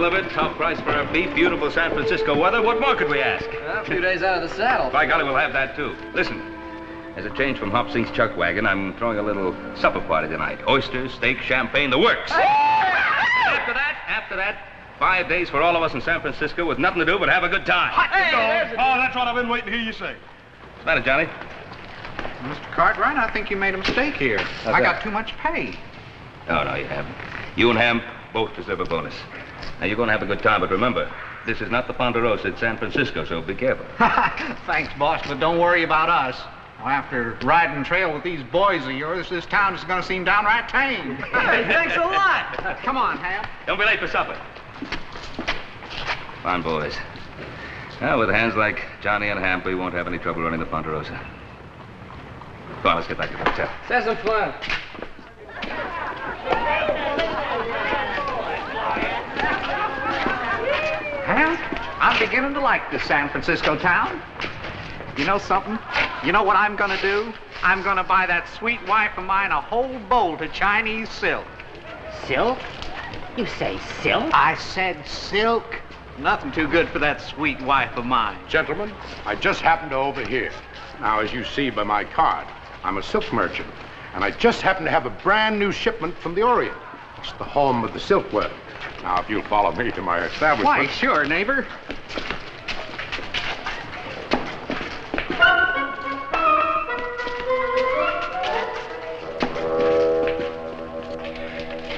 delivered. Top price for our beef. Beautiful San Francisco weather. What more could we ask? A few days out of the saddle. By golly, we'll have that, too. Listen, as a change from Hop Sink's chuck wagon, I'm throwing a little supper party tonight. Oysters, steak, champagne, the works. After that, 5 days for all of us in San Francisco with nothing to do but have a good time. Oh, that's what I've been waiting to hear you say. What's the matter, Johnny? Mr. Cartwright, I think you made a mistake here. I got too much pay. No, you haven't. You and Ham both deserve a bonus. Now, you're going to have a good time, but remember, this is not the Ponderosa. It's San Francisco, so be careful. Thanks, boss, but don't worry about us. Well, after riding trail with these boys of yours, this town is going to seem downright tame. Hey, thanks a lot. Come on, Ham. Don't be late for supper. Come on, boys. Now, with hands like Johnny and Hamp, we won't have any trouble running the Ponderosa. Come on, let's get back to the hotel. Sounds some fun. Ham, I'm beginning to like this San Francisco town. You know something? You know what I'm going to do? I'm going to buy that sweet wife of mine a whole bolt of Chinese silk. Silk? You say silk? I said silk. Nothing too good for that sweet wife of mine. Gentlemen, I just happened to overhear. Now, as you see by my card, I'm a silk merchant, and I just happen to have a brand new shipment from the Orient. It's the home of the silkworm. Now, if you'll follow me to my establishment... Why, sure, neighbor.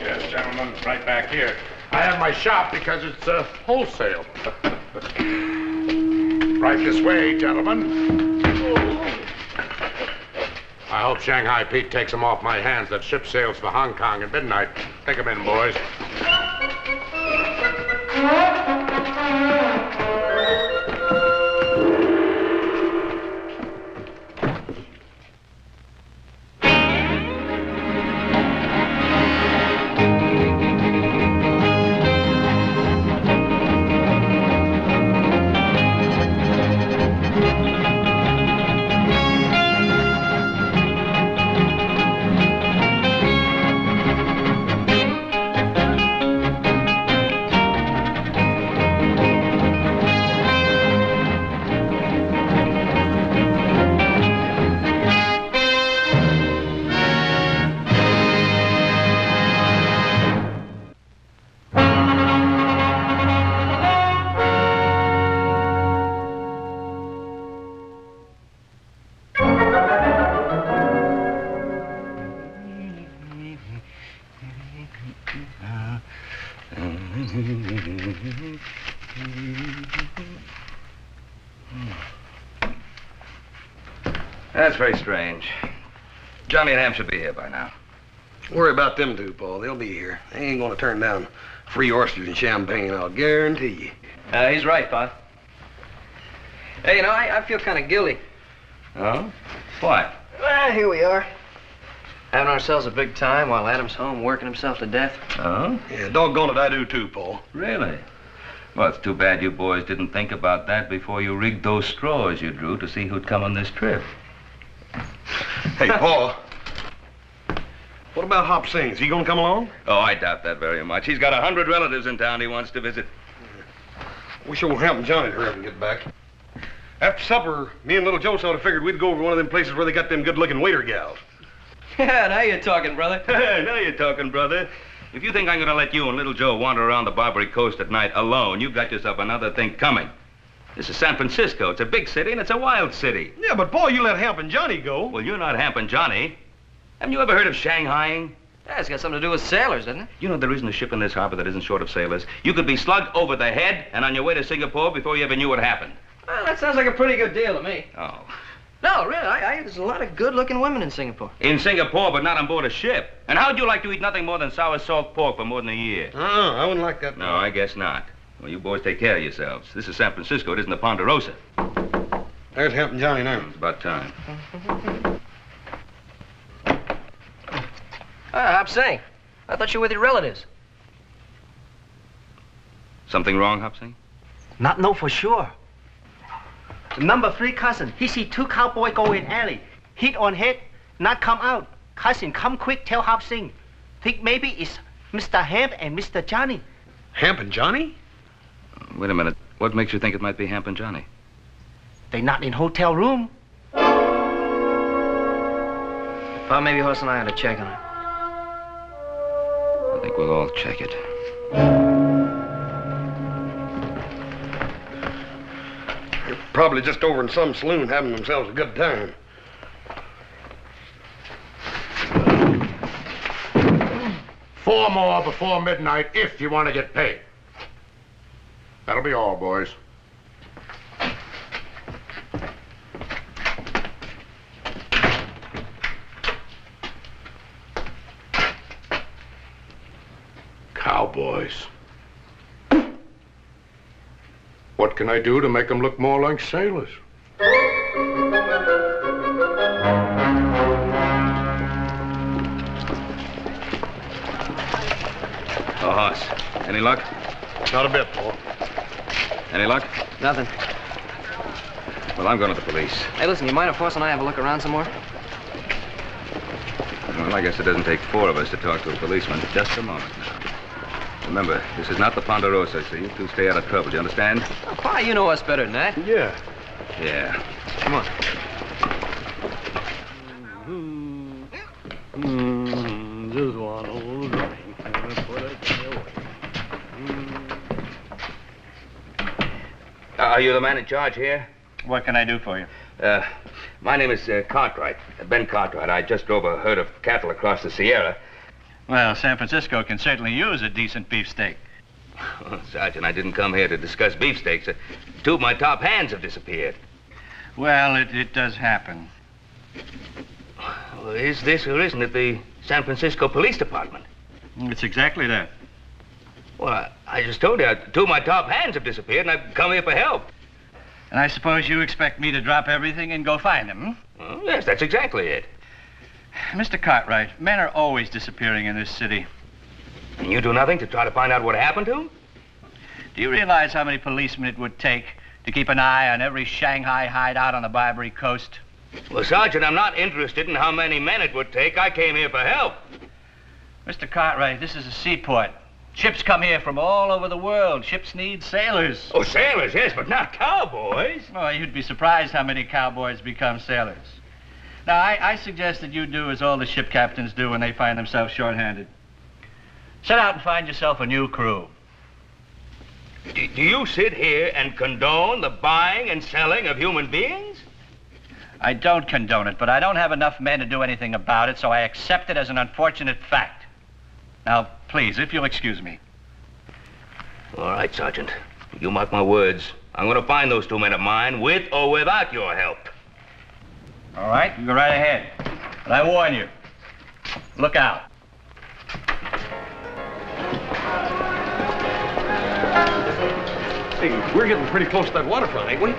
Yes, gentlemen, right back here. I have my shop because it's wholesale. Right this way, gentlemen. I hope Shanghai Pete takes them off my hands. That ship sails for Hong Kong at midnight. Take them in, boys. That's very strange. Johnny and Ham should be here by now. Worry about them two, Paul. They'll be here. They ain't gonna turn down free oysters and champagne, I'll guarantee you. He's right, Pa. Hey, you know, I feel kind of guilty. Oh? What? Well, here we are. Having ourselves a big time while Adam's home working himself to death. Oh? Yeah, doggone it, I do too, Paul. Really? Well, it's too bad you boys didn't think about that before you rigged those straws you drew to see who'd come on this trip. Hey, Paul. What about Hop Sing? Is he gonna come along? Oh, I doubt that very much. He's got 100 relatives in town he wants to visit. We sure help Johnny to hurry up and get back. After supper, me and little Joe sort of figured we'd go over to one of them places where they got them good-looking waiter gals. Yeah, now you're talking, brother. Now you're talking, brother. If you think I'm going to let you and little Joe wander around the Barbary Coast at night alone, you've got yourself another thing coming. This is San Francisco. It's a big city, and it's a wild city. Yeah, but Paul, you let Hamp and Johnny go. Well, you're not Hamp and Johnny. Haven't you ever heard of Shanghaiing? Yeah, it's got something to do with sailors, doesn't it? You know there isn't a ship in this harbor that isn't short of sailors. You could be slugged over the head and on your way to Singapore before you ever knew what happened. Well, that sounds like a pretty good deal to me. Oh. No, really, there's a lot of good-looking women in Singapore. In Singapore, but not on board a ship. And how'd you like to eat nothing more than sour salt pork for more than a year? Oh, I wouldn't like that. No, I guess not. Well, you boys take care of yourselves. This is San Francisco. It isn't the Ponderosa. There's Hamp and Johnny now. It's about time. Hop Sing. I thought you were with your relatives. Something wrong, Hop Sing? Not know for sure. Number 3 cousin, he see 2 cowboy go in alley. Hit on head, not come out. Cousin, come quick, tell Hop Sing. Think maybe it's Mr. Ham and Mr. Johnny. Hamp and Johnny? Wait a minute. What makes you think it might be Hamp and Johnny? They not in hotel room. Bob, maybe Horse and I ought to check on him. I think we'll all check it. They're probably just over in some saloon having themselves a good time. Four more before midnight if you want to get paid. That'll be all, boys. Cowboys. What can I do to make them look more like sailors? Oh, Hoss. Any luck? Not a bit, Paul. Any luck? Nothing. Well, I'm going to the police. Hey, listen, you mind if Horse and I have a look around some more? Well, I guess it doesn't take four of us to talk to a policeman. Just a moment now. Remember, this is not the Ponderosa, so you two stay out of trouble. Do you understand? Oh, Pa, you know us better than that. Yeah. Yeah. Come on. Just one old drink. Are you the man in charge here? What can I do for you? My name is Cartwright, Ben Cartwright. I just drove a herd of cattle across the Sierra. Well, San Francisco can certainly use a decent beefsteak. Oh, Sergeant, I didn't come here to discuss beefsteaks. Two of my top hands have disappeared. Well, it does happen. Well, is this or isn't it the San Francisco Police Department? It's exactly that. Well, I just told you, two of my top hands have disappeared, and I've come here for help. And I suppose you expect me to drop everything and go find them, hmm? Oh, yes, that's exactly it. Mr. Cartwright, men are always disappearing in this city. And you do nothing to try to find out what happened to him? Do you realize how many policemen it would take to keep an eye on every Shanghai hideout on the Barbary Coast? Well, Sergeant, I'm not interested in how many men it would take. I came here for help. Mr. Cartwright, this is a seaport. Ships come here from all over the world. Ships need sailors. Oh, sailors, yes, but not cowboys. Oh, you'd be surprised how many cowboys become sailors. Now, I suggest that you do as all the ship captains do when they find themselves short-handed. Set out and find yourself a new crew. Do you sit here and condone the buying and selling of human beings? I don't condone it, but I don't have enough men to do anything about it, so I accept it as an unfortunate fact. Now, please, if you'll excuse me. All right, Sergeant. You mark my words. I'm going to find those two men of mine, with or without your help. All right, you go right ahead. But I warn you, look out. Hey, we're getting pretty close to that waterfront, ain't we?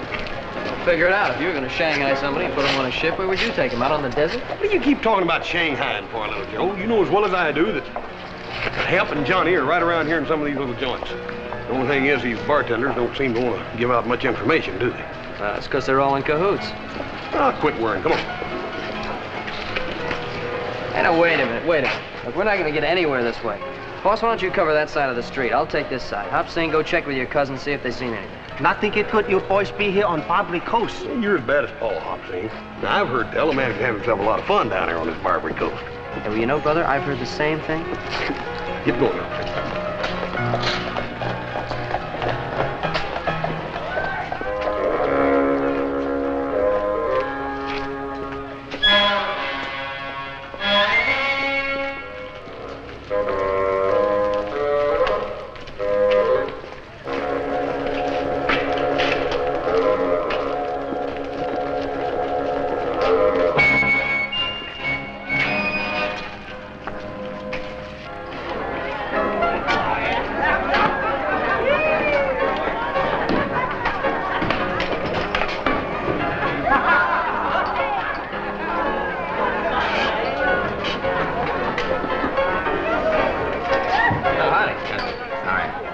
Figure it out. If you were going to Shanghai somebody and put them on a ship, where would you take them? Out on the desert? What do you keep talking about Shanghai and poor little Joe? You know as well as I do that Hamp and Johnny are right around here in some of these little joints. The only thing is these bartenders don't seem to want to give out much information, do they? It's because they're all in cahoots. Ah, quit worrying. Come on. Hey, now, wait a minute. Look, we're not going to get anywhere this way. Boss, why don't you cover that side of the street? I'll take this side. Hopsing, go check with your cousin, see if they've seen anything. Nothing it could your boys be here on Barbary Coast. You're as bad as Paul Hopsing. Now, I've heard tell a man can have himself a lot of fun down here on this Barbary Coast. Hey, well, you know, brother, I've heard the same thing. Get going, Hopsing.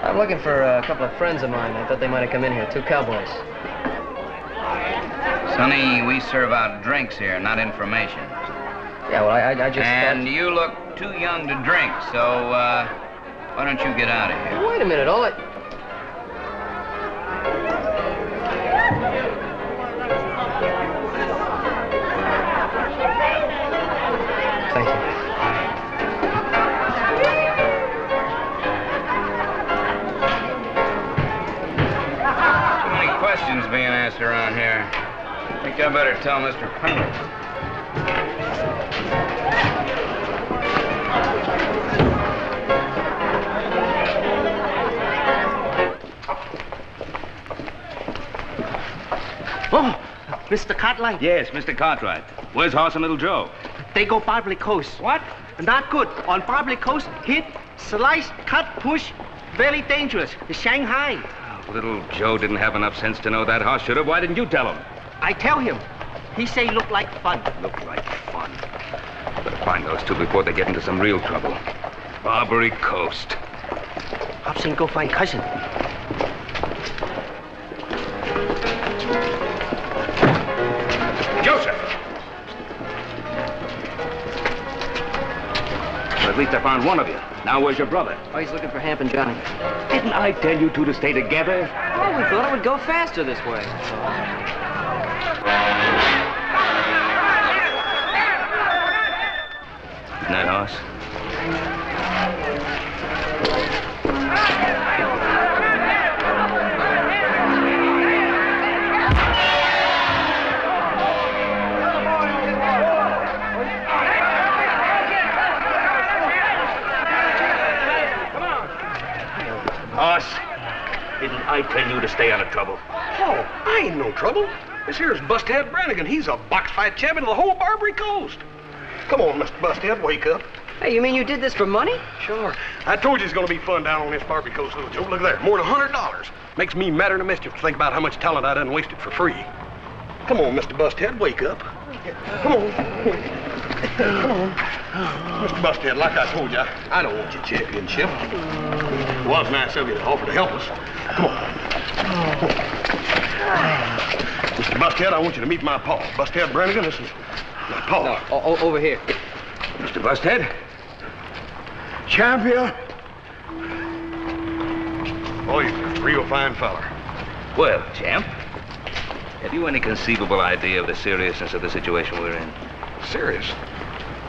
I'm looking for a couple of friends of mine. I thought they might have come in here. Two cowboys. Sonny, we serve out drinks here, not information. Yeah, well, I just And you look too young to drink, so Why don't you get out of here? Wait a minute, all I... Thank you. Too many questions being asked around here. I think I better tell Mr. Pringle. Oh, Mr. Cartwright. Yes, Mr. Cartwright. Where's Horse and Little Joe? They go Barbary Coast. What? Not good. On Barbary Coast, hit, slice, cut, push. Very dangerous. Shanghai. Little Joe didn't have enough sense to know that. Horse should have. Why didn't you tell him? I tell him. He say look like fun. Look like fun. Better find those two before they get into some real trouble. Barbary Coast. Hobson, go find cousin. Joseph! Well, at least I found one of you. Now where's your brother? Oh, he's looking for Hamp and Johnny. Didn't I tell you two to stay together? Oh, we thought it would go faster this way. Isn't that Horse? Horse, didn't I tell you to stay out of trouble? Oh, I ain't no trouble. This here's Busthead Brannigan. He's a box fight champion of the whole Barbary Coast. Come on, Mr. Busthead, wake up. Hey, you mean you did this for money? Sure. I told you it's going to be fun down on this Barbary Coast, little Joe. Look there, more than $100. Makes me madder than mischief to think about how much talent I done wasted for free. Come on, Mr. Busthead, wake up. Come on. Come on. Mr. Busthead, like I told you, I don't want your championship. It was nice of you to offer to help us. Come on. Mr. Busthead, I want you to meet my pa. Busthead Brannigan, this is my pa. No, over here. Mr. Busthead? Champion? Oh, you're a real fine feller. Well, champ, have you any conceivable idea of the seriousness of the situation we're in? Serious?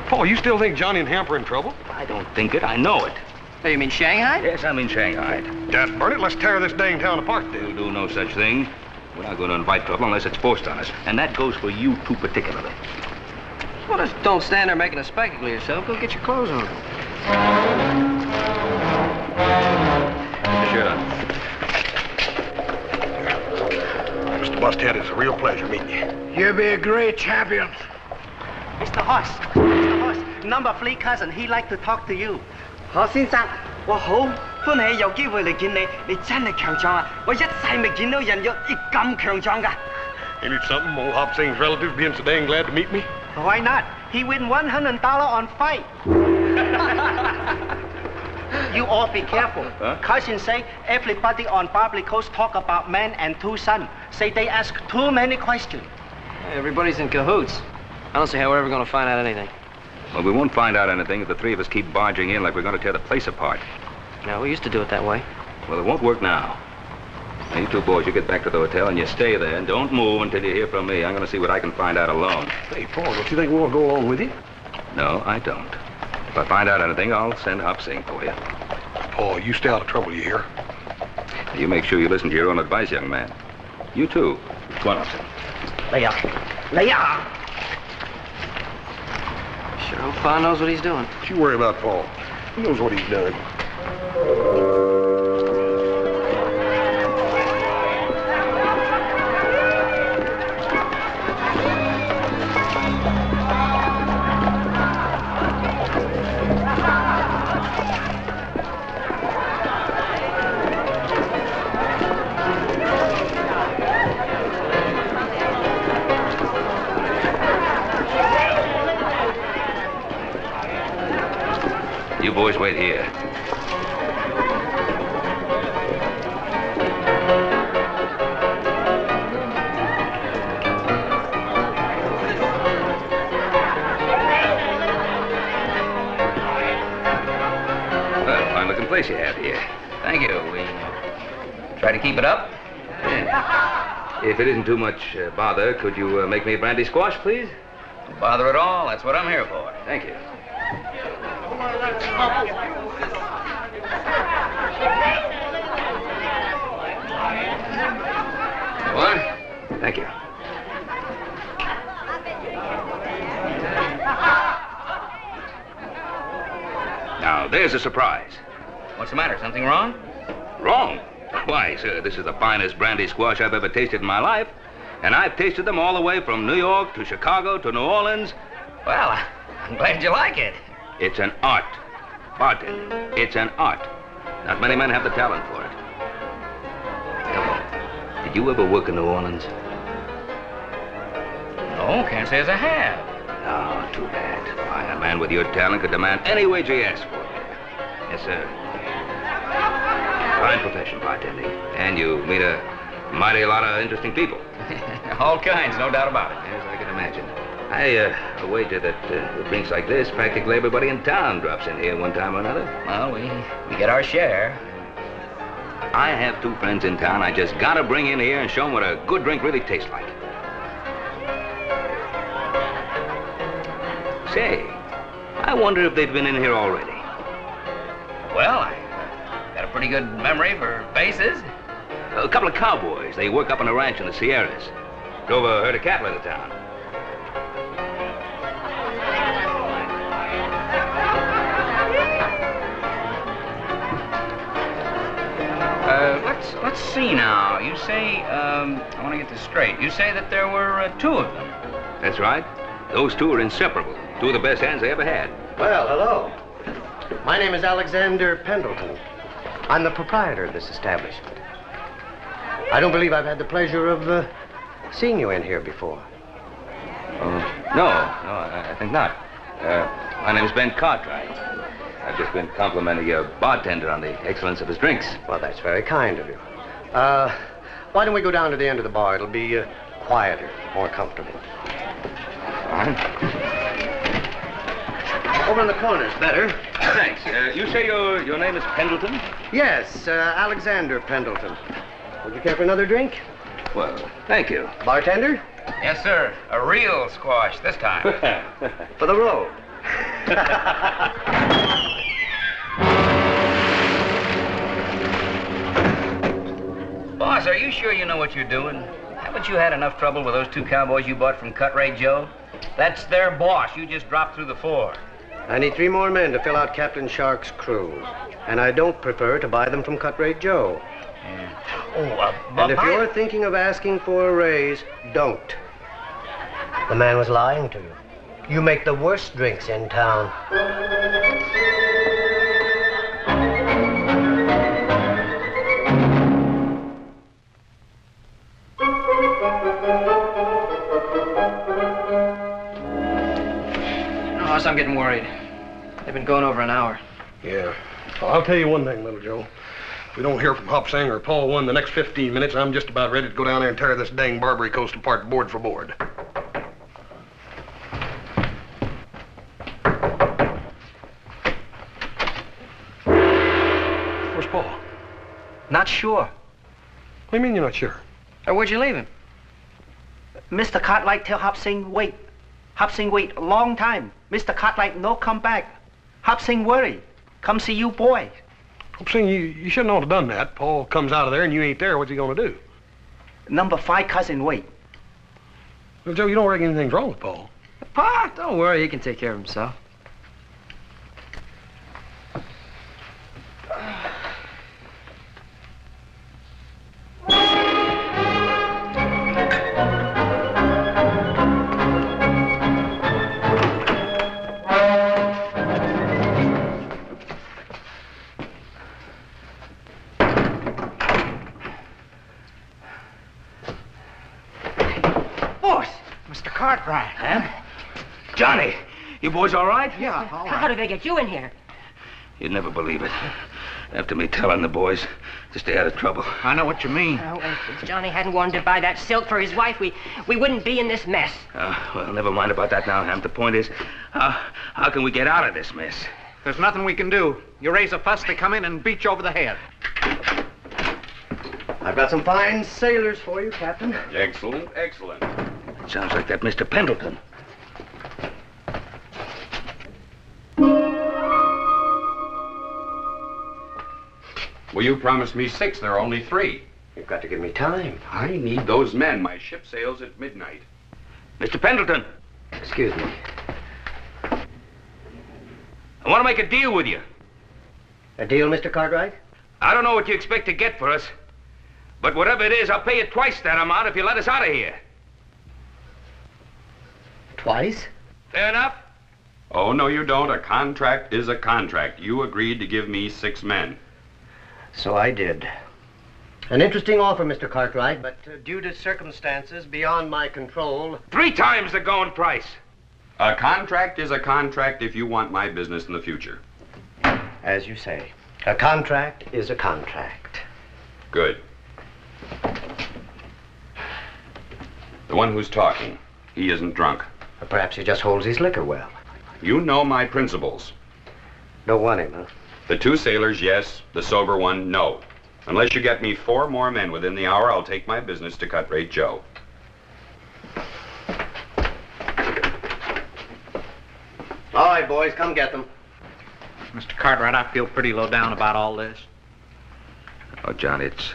Paul, you still think Johnny and Hamp are in trouble? I don't think it. I know it. Hey, you mean Shanghai? Yes, I'm in Shanghai. Dad, burn it. Let's tear this dang town apart, then. We'll do no such thing. We're not going to invite trouble unless it's forced on us. And that goes for you two particularly. Well, just don't stand there making a spectacle of yourself. Go get your clothes on. Put your shirt on. Mr. Busthead, it's a real pleasure meeting you. You'll be a great champion. Mr. Horse. Mr. Horse. Number 3 cousin. He like to talk to you. 何先生，我好歡喜有機會嚟見你，你真係強壯啊！我一世未見到人有你咁強壯㗎。Ain't it something, old Hop Sing's relatives being so dang glad to meet me? Why not? He win $100 on fight. You all be careful. Huh? Cousin say everybody on Barbary Coast talk about man and 2 sons. Say they ask too many questions. Hey, everybody's in cahoots. I don't see how we're ever going to find out anything. Well, we won't find out anything if the three of us keep barging in like we're going to tear the place apart. No, we used to do it that way. Well, it won't work now. Now, you two boys, you get back to the hotel and you stay there and don't move until you hear from me. I'm going to see what I can find out alone. Hey, Paul, don't you think we'll go along with you? No, I don't. If I find out anything, I'll send Hop Sing for you. Paul, you stay out of trouble, you hear? You make sure you listen to your own advice, young man. You too. Go on, Hop Sing. Lay up. Lay up. Sure hope Pa knows what he's doing. Don't you worry about Paul. He knows what he's done. You boys wait here. Well, fine looking place you have here. Thank you. We try to keep it up. Yeah. If it isn't too much bother, could you make me a brandy squash, please? No bother at all. That's what I'm here for. Thank you. What? Thank you. Now, there's a surprise. What's the matter? Something wrong? Wrong? Why, sir, this is the finest brandy squash I've ever tasted in my life. And I've tasted them all the way from New York to Chicago to New Orleans. Well, I'm glad you like it. It's an art. Bartending. It's an art. Not many men have the talent for it. Hello. Did you ever work in New Orleans? No, can't say as I have. Oh, too bad. Why, a man with your talent could demand any wage he asked for. Yes, sir. Fine profession, bartending. And you meet a mighty lot of interesting people. All kinds, no doubt about it. Yes, I can imagine. I wager that with drinks like this, practically everybody in town drops in here one time or another. Well, we get our share. I have two friends in town I just gotta bring in here and show them what a good drink really tastes like. Say, I wonder if they've been in here already. Well, I got a pretty good memory for faces. A couple of cowboys. They work up on a ranch in the Sierras. Drove a herd of cattle into town. Let's see now. You say, I want to get this straight. You say that there were two of them. That's right. Those two are inseparable. Two of the best hands they ever had. Well, hello. My name is Alexander Pendleton. I'm the proprietor of this establishment. I don't believe I've had the pleasure of seeing you in here before. No, I think not. My name's Ben Cartwright. I've just been complimenting your bartender on the excellence of his drinks. Well, that's very kind of you. Why don't we go down to the end of the bar? It'll be quieter, more comfortable. Fine. Over in the corner's better. Thanks. You say your name is Pendleton? Yes, Alexander Pendleton. Would you care for another drink? Well, thank you. Bartender? Yes, sir. A real squash this time. For the road. Boss, are you sure you know what you're doing? Haven't you had enough trouble with those two cowboys you bought from Cut Rate Joe? That's their boss. You just dropped through the floor. I need 3 more men to fill out Captain Shark's crew. And I don't prefer to buy them from Cut Rate Joe. And if you're thinking of asking for a raise, don't. The man was lying to you. You make the worst drinks in town. Boss, I'm getting worried. They've been going over an hour. Yeah. Well, I'll tell you one thing, Little Joe. If we don't hear from Hop Sing or Paul One the next 15 minutes, I'm just about ready to go down there and tear this dang Barbary Coast apart board for board. Where's Paul? Not sure. What do you mean you're not sure? Where'd you leave him? Mr. Cartwright tell Hop Sing wait. Hop Sing wait a long time. Mr. Cartwright no come back. Hop Sing worry. Come see you boy. Hop Sing, you shouldn't ought to done that. Paul comes out of there and you ain't there. What's he gonna do? Number 5 cousin wait. Well, Joe, you don't reckon anything's wrong with Paul? Pa, don't worry. He can take care of himself. Cartwright, huh? Johnny, you boys all right? Yeah, all right. How did they get you in here? You'd never believe it. After me telling the boys to stay out of trouble. I know what you mean. Oh, if Johnny hadn't wanted to buy that silk for his wife, we wouldn't be in this mess. Well, never mind about that now, Ham. The point is, how can we get out of this mess? There's nothing we can do. You raise a fuss, they come in and beat you over the head. I've got some fine sailors for you, Captain. Excellent, excellent. It sounds like that Mr. Pendleton. Well, you promised me 6. There are only 3. You've got to give me time. I need those men. My ship sails at midnight. Mr. Pendleton, Excuse me. I want to make a deal with you. A deal, Mr. Cartwright? I don't know what you expect to get for us, but whatever it is, I'll pay you twice that amount if you let us out of here. Twice? Fair enough? Oh, no, you don't. A contract is a contract. You agreed to give me 6 men. So I did. An interesting offer, Mr. Cartwright, but due to circumstances beyond my control... 3 times the going price. A contract is a contract if you want my business in the future. As you say, a contract is a contract. Good. The one who's talking, he isn't drunk. Or perhaps he just holds his liquor well. You know my principles. Don't want him, huh? The 2 sailors, yes. The sober one, no. Unless you get me 4 more men within the hour, I'll take my business to Cut Rate Joe. All right, boys, come get them. Mr. Cartwright, I feel pretty low down about all this. Oh, John, it's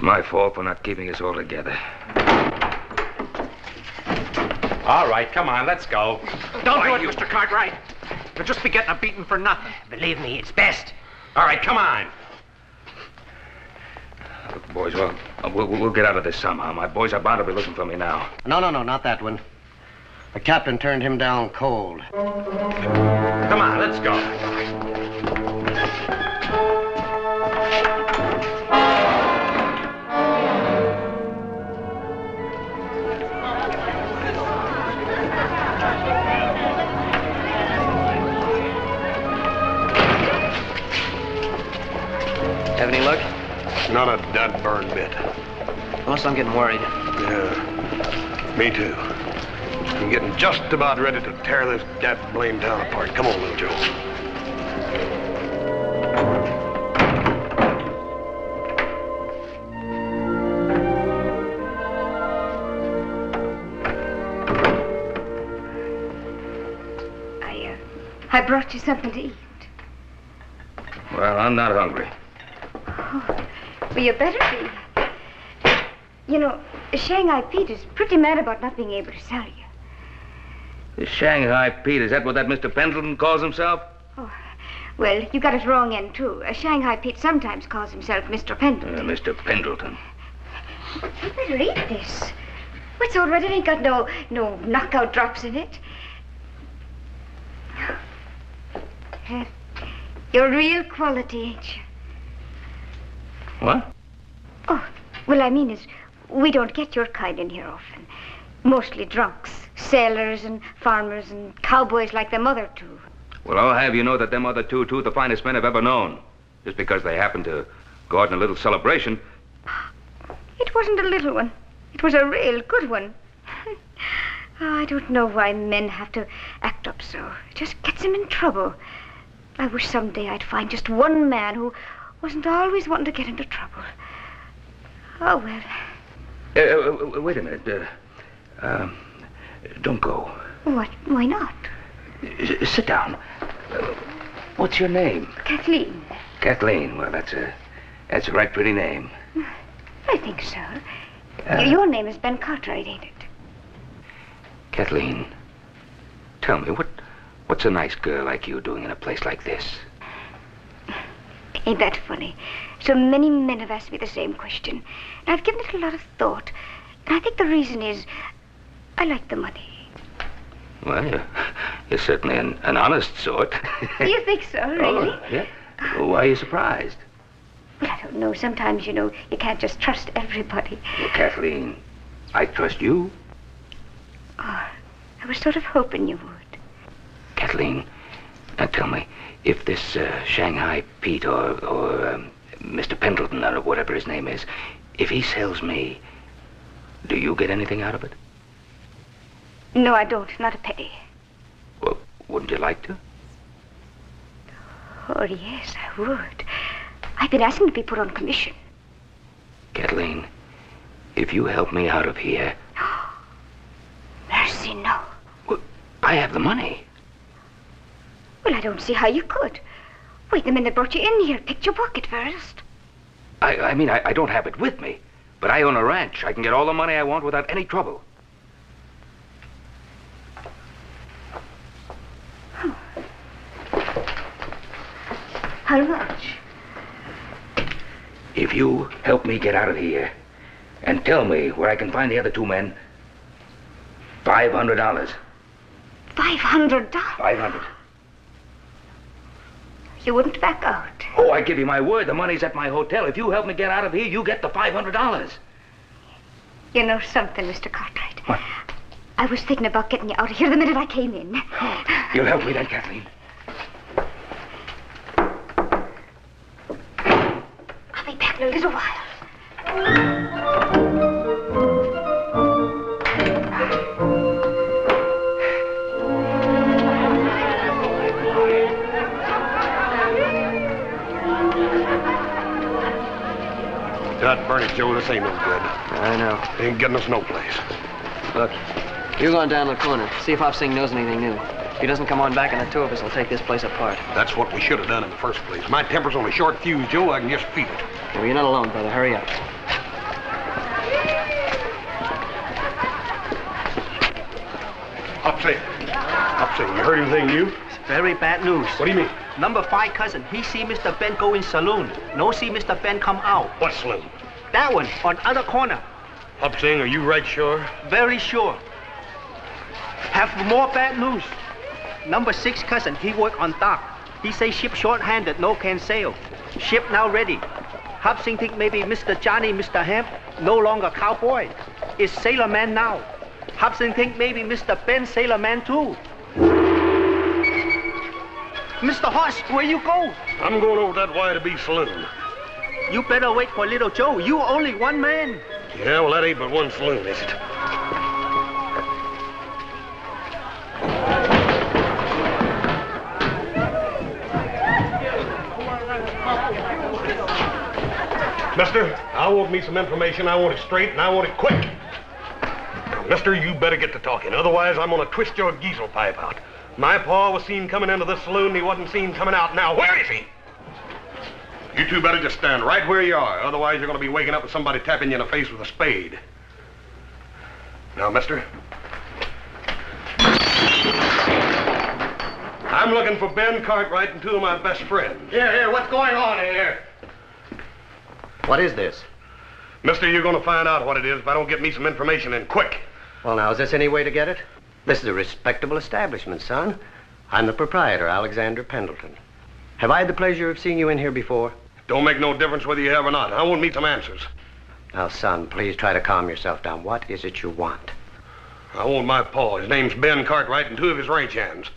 my fault for not keeping us all together. All right, come on, let's go. Don't do it, Mr. Cartwright. You'll just be getting a beating for nothing. Believe me, it's best. All right, come on. Look, boys, well, we'll get out of this somehow. My boys are bound to be looking for me now. No, not that one. The captain turned him down cold. Come on, let's go. Have any luck? Not a dud burn bit. Unless I'm getting worried. Yeah, me too. I'm getting just about ready to tear this blame town apart. Come on, little Joe. I brought you something to eat. Well, I'm not hungry. Oh, well, you better be. You know, Shanghai Pete is pretty mad about not being able to sell you. The Shanghai Pete, is that what that Mr. Pendleton calls himself? Oh, well, you got it wrong end, too. Shanghai Pete sometimes calls himself Mr. Pendleton. Mr. Pendleton. You better eat this. It's all right. It ain't got no knockout drops in it. You're real quality, ain't you? What? Oh, well, I mean is, we don't get your kind in here often. Mostly drunks, sailors and farmers and cowboys like them other 2. Well, I'll have you know that them other two the finest men I've ever known. Just because they happen to go out in a little celebration. It wasn't a little one. It was a real good one. Oh, I don't know why men have to act up so. It just gets them in trouble. I wish someday I'd find just one man who wasn't always wanting to get into trouble. Oh, well. Wait a minute. Don't go. What? Why not? Sit down. What's your name? Kathleen. Kathleen. Well, that's a right pretty name. I think so. Your name is Ben Cartwright, ain't it? Kathleen, tell me, what's a nice girl like you doing in a place like this? Ain't that funny? So many men have asked me the same question. And I've given it a lot of thought. And I think the reason is I like the money. Well, you're certainly an honest sort. Do you think so, really? Oh, yeah. Why are you surprised? Well, I don't know. Sometimes, you can't just trust everybody. Well, Kathleen, I trust you. Oh, I was sort of hoping you would. Kathleen, now tell me, if this Shanghai Pete or Mr. Pendleton or whatever his name is, if he sells me, do you get anything out of it? No, I don't. Not a penny. Well, wouldn't you like to? Oh, yes, I would. I've been asking to be put on commission. Kathleen, if you help me out of here... Mercy, no. Well, I have the money. Well, I don't see how you could. Wait, the men that brought you in here picked your pocket first. I mean, I don't have it with me, but I own a ranch. I can get all the money I want without any trouble. How much? If you help me get out of here and tell me where I can find the other two men, $500. $500? $500. You wouldn't back out. Oh, I give you my word. The money's at my hotel. If you help me get out of here, you get the $500. You know something, Mr. Cartwright? What? I was thinking about getting you out of here the minute I came in. You'll help me then, Kathleen. I'll be back in a little while. God burn it, Joe, this ain't no good. I know. Ain't getting us no place. Look, you go on down the corner. See if Hop Sing knows anything new. If he doesn't come on back, and the two of us will take this place apart. That's what we should have done in the first place. My temper's on a short fuse, Joe. I can just feel it. Well, you're not alone, brother. Hurry up. Hop Sing, you heard anything new? Very bad news. What do you mean? Number 5 cousin, he see Mr. Ben go in saloon. No see Mr. Ben come out. What saloon? That one, on other corner. Hop Sing, are you right sure? Very sure. Have more bad news. Number 6 cousin, he work on dock. He say ship short-handed, no can sail. Ship now ready. Hop Sing think maybe Mr. Johnny, Mr. Hemp, no longer cowboy. Is sailor man now. Hop Sing think maybe Mr. Ben sailor man too. Mr. Hoss, where you go? I'm going over that Y-to-B saloon. You better wait for little Joe. You only one man. Yeah, well, that ain't but one saloon, is it? Mister, I want me some information. I want it straight, and I want it quick. Now, mister, you better get to talking. Otherwise, I'm going to twist your diesel pipe out. My pa was seen coming into this saloon, and he wasn't seen coming out. Now, where is he? You two better just stand right where you are. Otherwise, you're going to be waking up with somebody tapping you in the face with a spade. Now, mister. I'm looking for Ben Cartwright and 2 of my best friends. Here, what's going on here? What is this? Mister, you're going to find out what it is if I don't get me some information in quick. Well, now, is this any way to get it? This is a respectable establishment, son. I'm the proprietor, Alexander Pendleton. Have I had the pleasure of seeing you in here before? Don't make no difference whether you have or not. I want me some answers. Now, son, please try to calm yourself down. What is it you want? I want my pa. His name's Ben Cartwright and 2 of his ranch hands.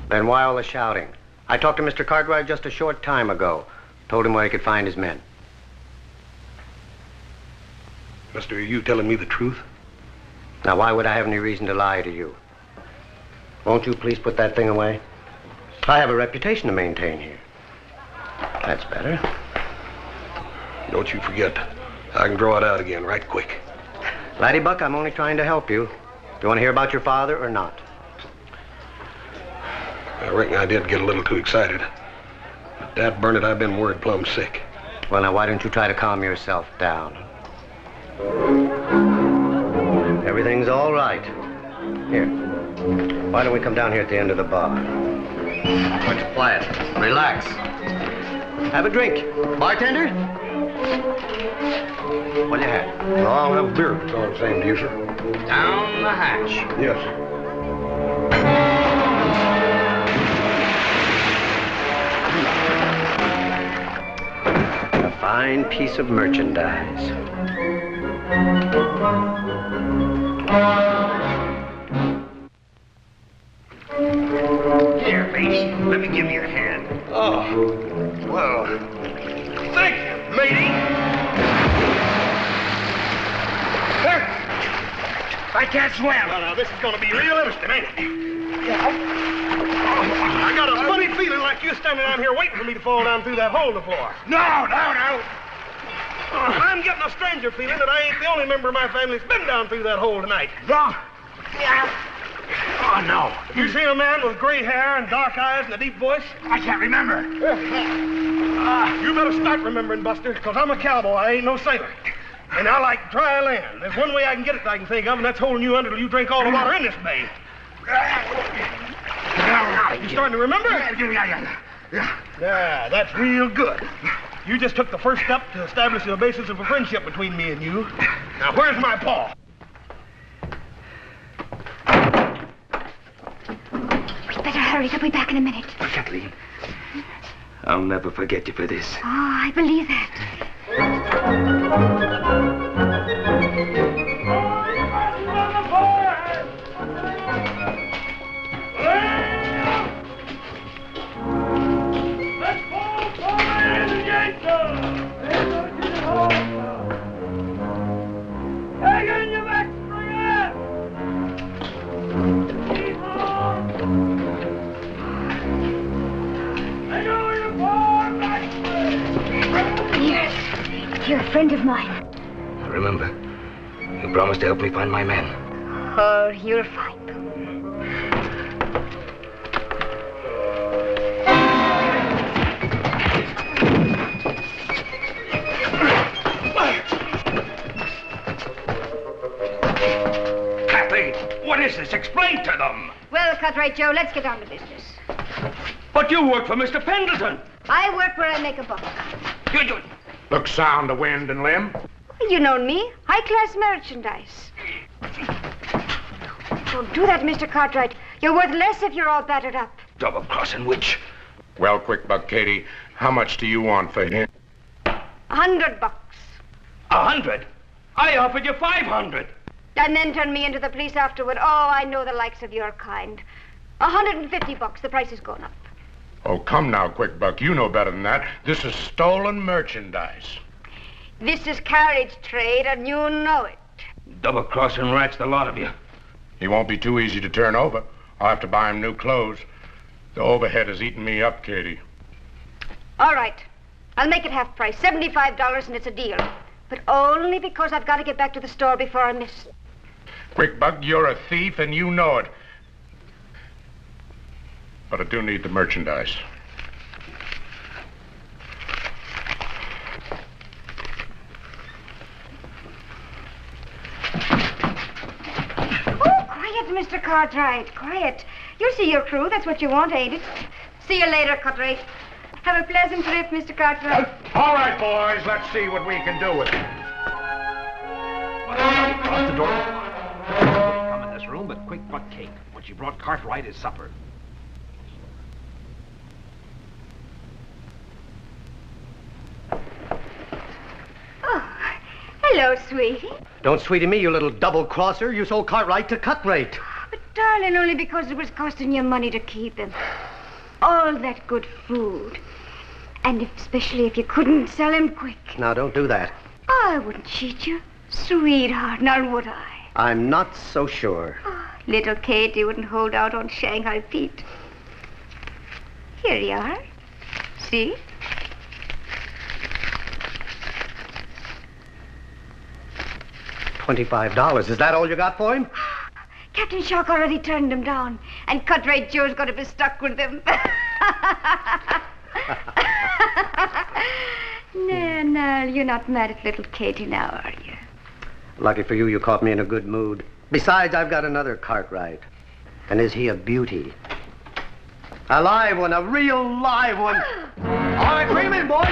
Then why all the shouting? I talked to Mr. Cartwright just a short time ago. Told him where he could find his men. Mister, are you telling me the truth? Now, why would I have any reason to lie to you? Won't you please put that thing away? I have a reputation to maintain here. That's better. Don't you forget, I can draw it out again right quick. Laddie Buck, I'm only trying to help you. Do you want to hear about your father or not? I reckon I did get a little too excited. But dad burn it, I've been word plumb sick. Well, now, why don't you try to calm yourself down? Everything's all right. Here. Why don't we come down here at the end of the bar? What's your plan? Relax. Have a drink. Bartender? What'll you have? No, I'll have a beer if it's all the same to you, sir. Down the hatch. Yes. A fine piece of merchandise. Here, matey. Let me give you a hand. Oh, well, thank you, matey. I can't swim. Now, this is going to be real interesting, ain't it? I got a funny feeling like like you standing down here waiting for me to fall down through that hole in the floor. No. I'm getting a stranger feeling that I ain't the only member of my family that's been down through that hole tonight. No. Oh, no. Have you seen a man with gray hair and dark eyes and a deep voice? I can't remember. You better start remembering, Buster, because I'm a cowboy. I ain't no sailor. And I like dry land. There's one way I can get it that I can think of, and that's holding you under till you drink all the water in this bay. You starting to remember? Yeah, that's real good. You just took the first step to establishing a basis of a friendship between me and you. Now, where's my paw? We'd better hurry. They'll be back in a minute. Kathleen, I'll never forget you for this. Oh, I believe that. You're a friend of mine. Remember, you promised to help me find my man. Oh, you're fine. Kathleen, what is this? Explain to them. Well, Cartwright Joe, let's get down to business. But you work for Mr. Pendleton. I work where I make a buck. You. Look sound of wind and limb. You know me. High-class merchandise. Don't do that, Mr. Cartwright. You're worth less if you're all battered up. Double-crossing witch. Well, quick buck, Katie, how much do you want for him? $100. 100? I offered you 500. And then turn me into the police afterward. Oh, I know the likes of your kind. $150. The price has gone up. Oh, come now, quick buck. You know better than that. This is stolen merchandise. This is carriage trade, and you know it. Double-crossing rats, the lot of you. He won't be too easy to turn over. I'll have to buy him new clothes. The overhead has eaten me up, Katie. All right. I'll make it half price. $75, and it's a deal. But only because I've got to get back to the store before I miss. Quick buck, you're a thief, and you know it. But I do need the merchandise. Oh, quiet, Mr. Cartwright. Quiet. You'll see your crew. That's what you want, ain't it? See you later, Cartwright. Have a pleasant trip, Mr. Cartwright. All right, boys. Let's see what we can do with it. Across the door. Come in this room, but quick buck cake. What you brought Cartwright is supper. Oh, hello, sweetie. Don't sweetie me, you little double-crosser. You sold Cartwright to Cut-Rate. But, darling, only because it was costing you money to keep him. All that good food. And especially if you couldn't sell him quick. Now, don't do that. I wouldn't cheat you, sweetheart, now would I? I'm not so sure. Oh, little Katie wouldn't hold out on Shanghai Pete. Here you are. See? $25. Is that all you got for him? Captain Shark already turned him down, and Cut-Rate Joe's going to be stuck with him. No, you're not mad at little Katie now, are you? Lucky for you, you caught me in a good mood. Besides, I've got another Cartwright. And is he a beauty? A live one, a real live one. All right, bring him in, boys.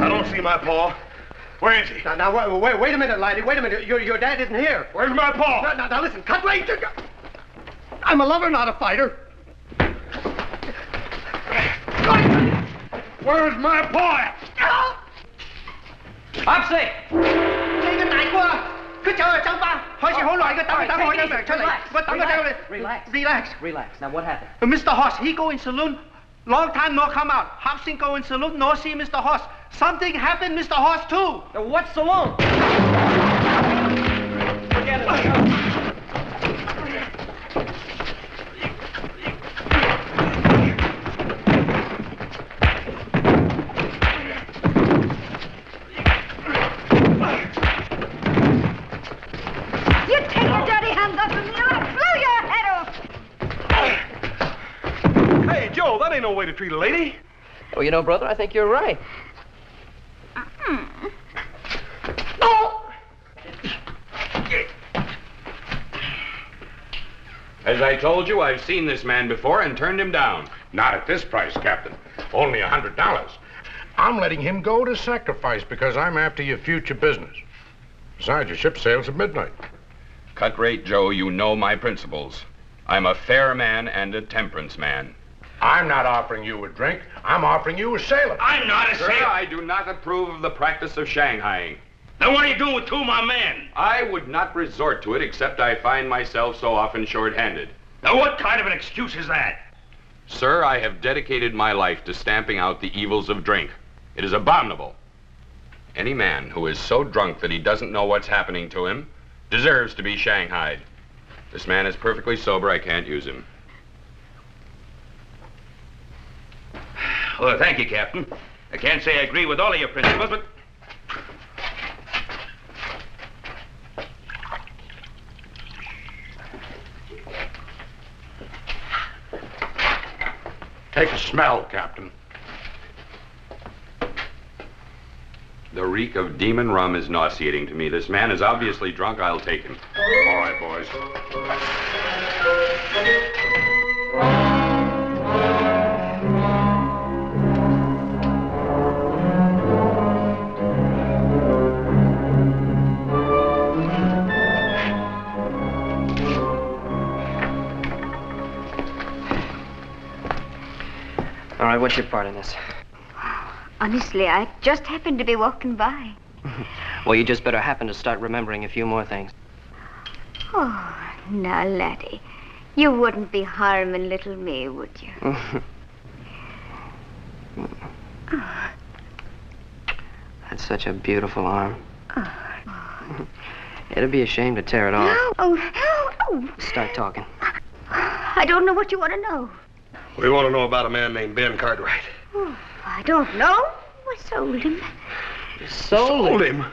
I don't see my paw. Where is he? Now, wait a minute, laddie. Wait a minute. Your dad isn't here. Where's my paw? Now, listen. Cut-Rate. I'm a lover, not a fighter. Where's my paw at? Hopsy! Relax. Now, what happened? Mr. Hoss, he go in saloon. Long time no come out. Hobson go in saloon, no see Mr. Hoss. Something happened, Mr. Hoss, too. What saloon? Forget it. ain't no way to treat a lady. Well, you know, brother, I think you're right. As I told you, I've seen this man before and turned him down. Not at this price, Captain. Only $100. I'm letting him go to sacrifice because I'm after your future business. Besides, your ship sails at midnight. Cut rate, Joe, you know my principles. I'm a fair man and a temperance man. I'm not offering you a drink. I'm offering you a sailor. I'm not a Sir, sailor. I do not approve of the practice of Shanghaiing. Then what are you doing with two of my men? I would not resort to it except I find myself so often short-handed. Now, what kind of an excuse is that? Sir, I have dedicated my life to stamping out the evils of drink. It is abominable. Any man who is so drunk that he doesn't know what's happening to him deserves to be shanghaied. This man is perfectly sober. I can't use him. Well, thank you, Captain. I can't say I agree with all of your principles, but... Take a smell, Captain. The reek of demon rum is nauseating to me. This man is obviously drunk. I'll take him. All right, boys. All right, what's your part in this? Honestly, I just happened to be walking by. Well, you just better happen to start remembering a few more things. Oh, now, laddie, you wouldn't be harming little me, would you? That's such a beautiful arm. It'd be a shame to tear it off. Oh. Start talking. I don't know what you want to know. We want to know about a man named Ben Cartwright. Oh, I don't know. I sold him. Sold him?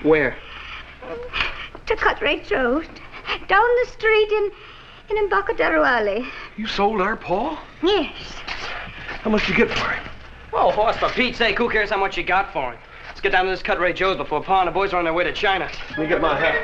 Where? To Cutray Joe. Down the street in Embarcadero Alley. You sold our Paul? Yes. How much did you get for him? Oh, horse, for Pete's sake, who cares how much you got for him? Let's get down to this Cutray Joe's before Pa and the boys are on their way to China. Let me get my hat.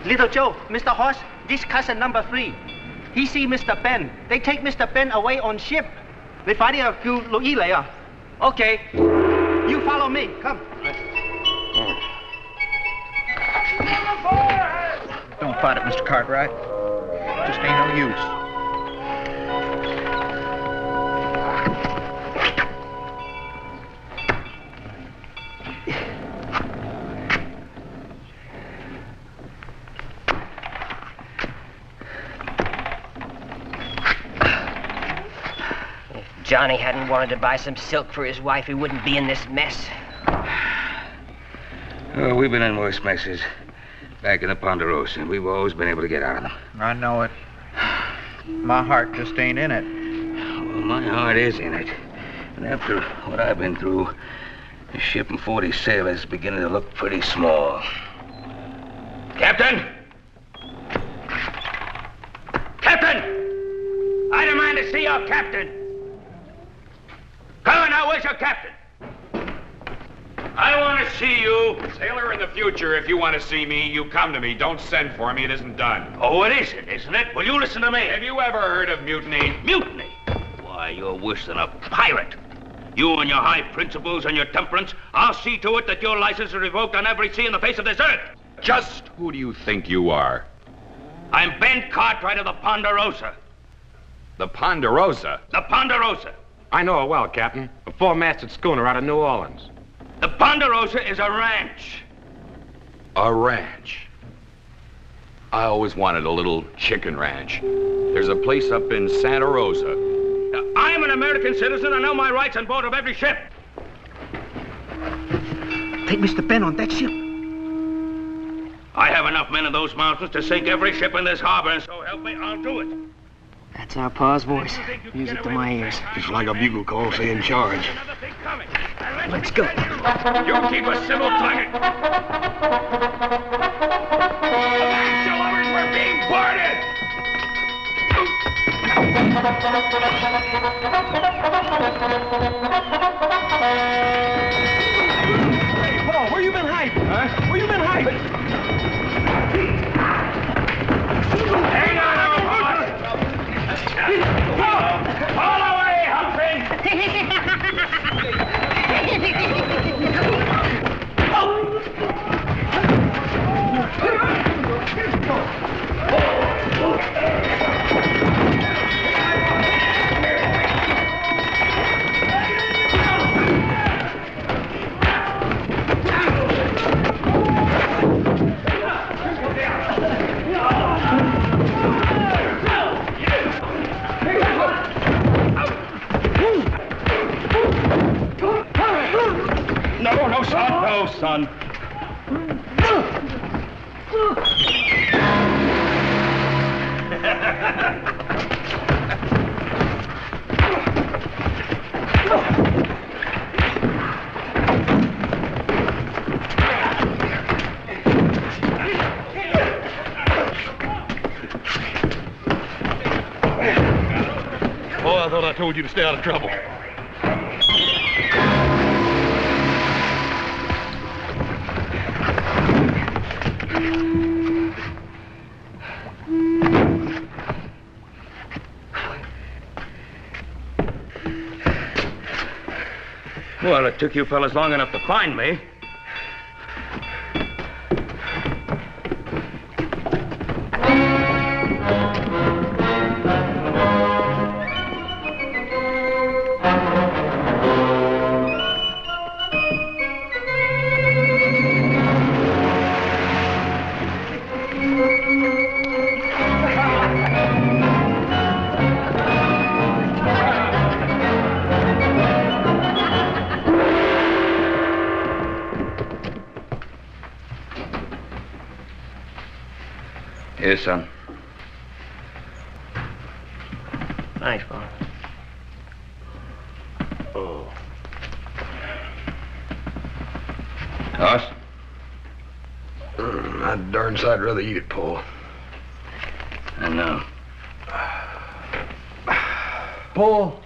Little Joe, Mr. Horse, this cousin number 3. He see Mr. Ben. They take Mr. Ben away on ship. They find a few Louis later. Okay. You follow me. Come. Don't fight it, Mr. Cartwright. Just ain't no use. Johnny hadn't wanted to buy some silk for his wife, he wouldn't be in this mess. Oh, we've been in worse messes. Back in the Ponderosa, and we've always been able to get out of them. I know it. My heart just ain't in it. Well, my heart is in it. And after what I've been through, the ship and 40 sailors is beginning to look pretty small. Captain! Captain! I demand to see your captain! Come on now, where's your captain? I want to see you. Sailor, in the future, if you want to see me, you come to me. Don't send for me. It isn't done. Oh, it isn't it? Well, you listen to me. Have you ever heard of mutiny? Mutiny? Why, you're worse than a pirate. You and your high principles and your temperance, I'll see to it that your license is revoked on every sea in the face of this earth. Just who do you think you are? I'm Ben Cartwright of the Ponderosa. The Ponderosa? The Ponderosa. I know it well, Captain. A four-masted schooner out of New Orleans. The Ponderosa is a ranch. A ranch? I always wanted a little chicken ranch. There's a place up in Santa Rosa. Now, I'm an American citizen. I know my rights on board of every ship. Take Mr. Ben on that ship. I have enough men in those mountains to sink every ship in this harbor, and so help me, I'll do it. That's our pa's voice. Music to my ears. Just like a bugle call saying charge. Let's go. You keep a civil tongue. We're being boarded! Hey, Paul, where you been hiding? Huh? Where you been hiding? Hang on, all away, Humphrey! No, son. Oh, I thought I told you to stay out of trouble. Well, it took you fellas long enough to find me. Here, son. Thanks, Pa. Oh. Toss? I'd darn sight rather eat it, Paul. I know. Paul,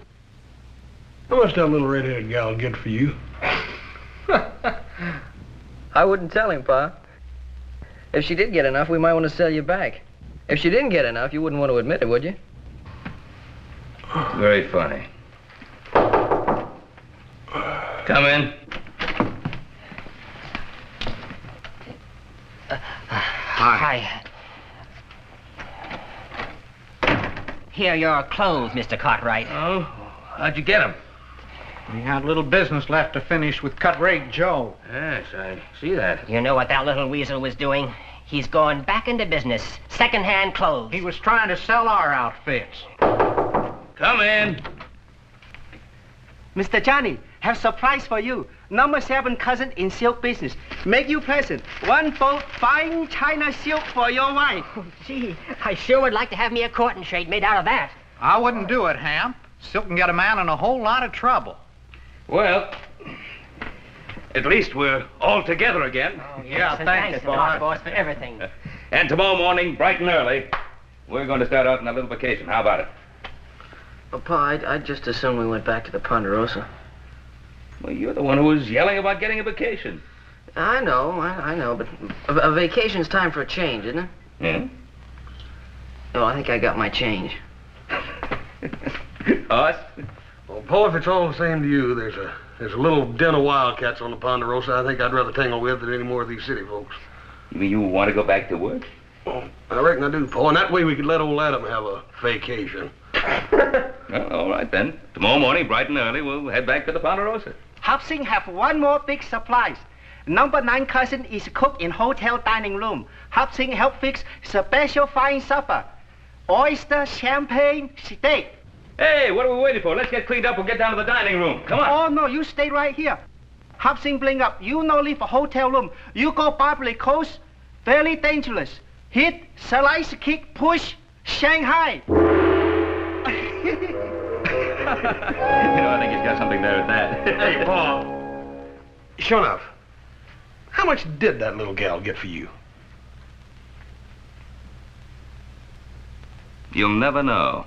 how much that little red-headed gal get for you? I wouldn't tell him, Pa. If she did get enough, we might want to sell you back. If she didn't get enough, you wouldn't want to admit it, would you? Very funny. Come in. Hi. Here are your clothes, Mr. Cartwright. Oh? How'd you get them? We had a little business left to finish with Cut Rate Joe. Yes, I see that. You know what that little weasel was doing? He's going back into business. Second-hand clothes. He was trying to sell our outfits. Come in. Mr. Johnny, have surprise for you. Number 7 cousin in silk business. Make you present. One fold fine China silk for your wife. Oh, gee, I sure would like to have me a courting shade made out of that. I wouldn't do it, Hamp. Silk can get a man in a whole lot of trouble. Well, at least we're all together again. Oh, yes, and thanks to our boss for everything. And tomorrow morning, bright and early, we're going to start out on a little vacation. How about it? Well, Pa, I'd just as soon we went back to the Ponderosa. Well, you're the one who was yelling about getting a vacation. I know, but a vacation's time for a change, isn't it? Yeah? Oh, I think I got my change. Us? Well, Pa, if it's all the same to you, there's a little den of wildcats on the Ponderosa I think I'd rather tangle with than any more of these city folks. You mean you want to go back to work? Well, I reckon I do, Pa, and that way we could let old Adam have a vacation. Well, all right, then. Tomorrow morning, bright and early, we'll head back to the Ponderosa. Hop Sing have one more big surprise. Number 9 cousin is cook in hotel dining room. Hop Sing help fix special fine supper. Oyster, champagne, steak. Hey, what are we waiting for? Let's get cleaned up and get down to the dining room. Come on. Oh, no, you stay right here. Hop Sing bring up. You no leave a hotel room. You go Barbary Coast. Very dangerous. Hit, slice, kick, push, Shanghai. You know, I think he's got something there with that. Hey, Pa. Sure enough, how much did that little gal get for you? You'll never know.